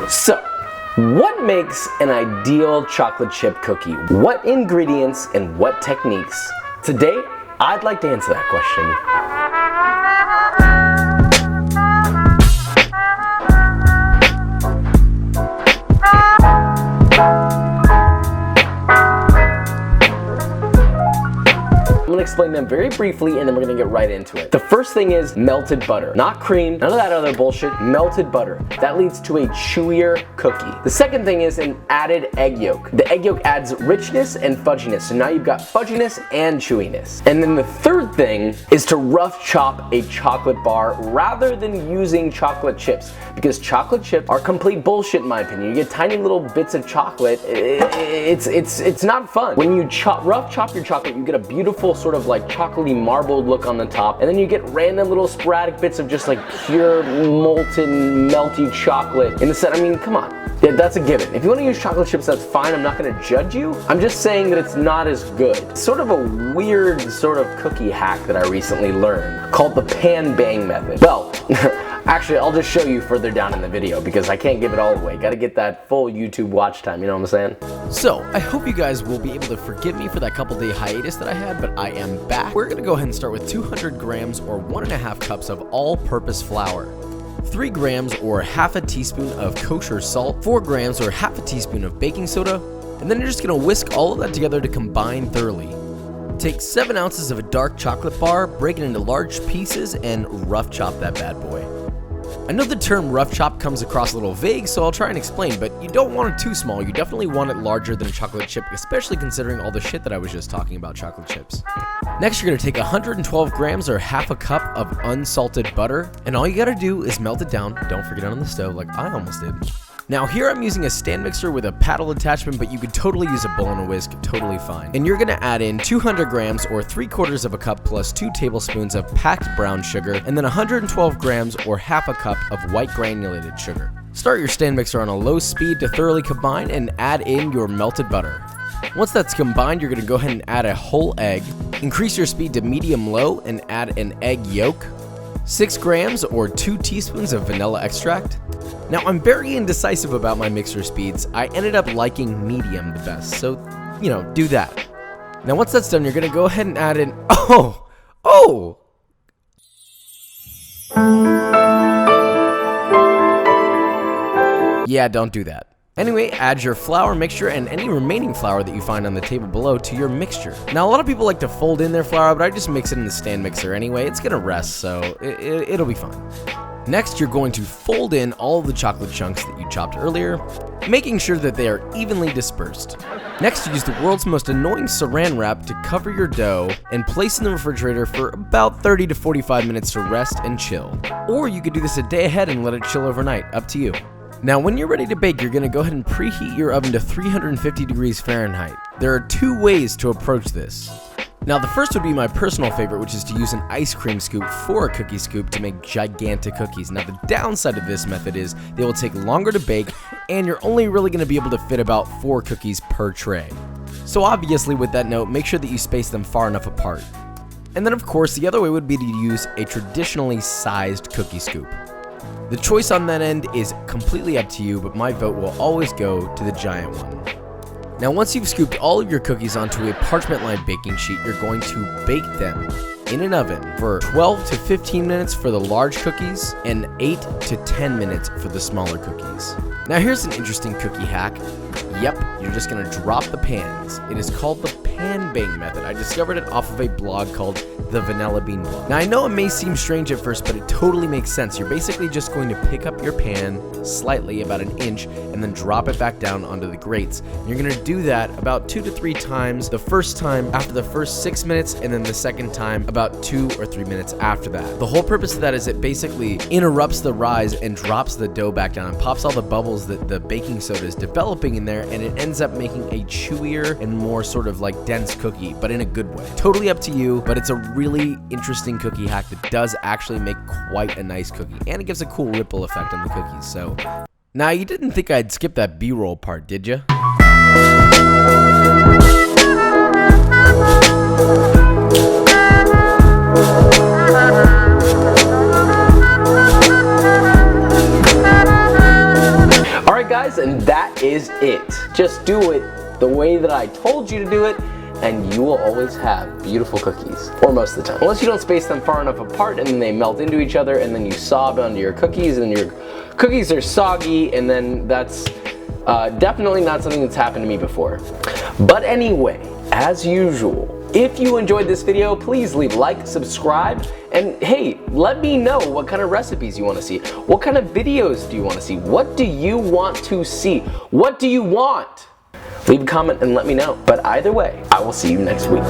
So, what makes an ideal chocolate chip cookie? What ingredients and what techniques? Today, I'd like to answer that question. I'm gonna explain them very briefly and then we're gonna get right into it. The first thing is melted butter. Not cream, none of that other bullshit, melted butter. That leads to a chewier cookie. The second thing is an added egg yolk. The egg yolk adds richness and fudginess, so now you've got fudginess and chewiness. And then the third thing is to rough chop a chocolate bar rather than using chocolate chips, because chocolate chips are complete bullshit in my opinion. You get tiny little bits of chocolate, it's not fun. When you rough chop your chocolate, you get a beautiful sort of like chocolatey marbled look on the top, and then you get random little sporadic bits of just like pure molten melty chocolate in the center. I mean, come on. Yeah, that's a given. If you want to use chocolate chips, that's fine. I'm not going to judge you. I'm just saying that it's not as good. It's sort of a weird sort of cookie hack that I recently learned called the pan bang method. Well, actually, I'll just show you further down in the video because I can't give it all away. Got to get that full YouTube watch time, you know what I'm saying? So, I hope you guys will be able to forgive me for that couple-day hiatus that I had, but I am back. We're going to go ahead and start with 200 grams or 1.5 cups of all-purpose flour. 3 grams or half a teaspoon of kosher salt, 4 grams or half a teaspoon of baking soda, and then you're just going to whisk all of that together to combine thoroughly. Take 7 ounces of a dark chocolate bar, break it into large pieces, and rough chop that bad boy. I know the term rough chop comes across a little vague, so I'll try and explain, but you don't want it too small. You definitely want it larger than a chocolate chip, especially considering all the shit that I was just talking about chocolate chips. Next, you're going to take 112 grams or half a cup of unsalted butter, and all you got to do is melt it down. Don't forget it on the stove like I almost did. Now here I'm using a stand mixer with a paddle attachment, but you could totally use a bowl and a whisk, totally fine. And you're gonna add in 200 grams or 3/4 of a cup plus 2 tablespoons of packed brown sugar, and then 112 grams or half a cup of white granulated sugar. Start your stand mixer on a low speed to thoroughly combine and add in your melted butter. Once that's combined, you're gonna go ahead and add a whole egg. Increase your speed to medium-low and add an egg yolk, 6 grams or 2 teaspoons of vanilla extract. Now, I'm very indecisive about my mixer speeds. I ended up liking medium the best, so, you know, do that. Now, once that's done, you're gonna go ahead and add in, yeah, don't do that. Anyway, add your flour mixture and any remaining flour that you find on the table below to your mixture. Now, a lot of people like to fold in their flour, but I just mix it in the stand mixer anyway. It's gonna rest, so it'll be fine. Next, you're going to fold in all of the chocolate chunks that you chopped earlier, making sure that they are evenly dispersed. Next, use the world's most annoying saran wrap to cover your dough and place in the refrigerator for about 30 to 45 minutes to rest and chill. Or you could do this a day ahead and let it chill overnight, up to you. Now, when you're ready to bake, you're gonna go ahead and preheat your oven to 350 degrees Fahrenheit. There are 2 ways to approach this. Now, the first would be my personal favorite, which is to use an ice cream scoop for a cookie scoop to make gigantic cookies. Now, the downside of this method is they will take longer to bake, and you're only really going to be able to fit about 4 cookies per tray. So obviously, with that note, make sure that you space them far enough apart. And then, of course, the other way would be to use a traditionally sized cookie scoop. The choice on that end is completely up to you, but my vote will always go to the giant one. Now, once you've scooped all of your cookies onto a parchment-lined baking sheet, you're going to bake them in an oven for 12 to 15 minutes for the large cookies and 8 to 10 minutes for the smaller cookies. Now, here's an interesting cookie hack. Yep, you're just gonna drop the pans. It is called the pan bang method. I discovered it off of a blog called The Vanilla Bean Blog. Now, I know it may seem strange at first, but it totally makes sense. You're basically just going to pick up your pan slightly, about an inch, and then drop it back down onto the grates. And you're gonna do that about 2 to 3 times. The first time after the first 6 minutes, and then the second time about 2 or 3 minutes after that. The whole purpose of that is it basically interrupts the rise and drops the dough back down and pops all the bubbles that the baking soda is developing in there, and it ends up making a chewier and more sort of like dense cookie, but in a good way. Totally up to you, but it's a really interesting cookie hack that does actually make quite a nice cookie, and it gives a cool ripple effect on the cookies. So, now you didn't think I'd skip that B-roll part, did you? guys, and that is it. Just do it the way that I told you to do it, and you will always have beautiful cookies, or most of the time. Unless you don't space them far enough apart and then they melt into each other and then you sob onto your cookies and your cookies are soggy, and then that's definitely not something that's happened to me before. But anyway, as usual, if you enjoyed this video, please leave a like, subscribe, and hey, let me know what kind of recipes you want to see. What kind of videos do you want to see? What do you want to see? What do you want? Leave a comment and let me know. But either way, I will see you next week.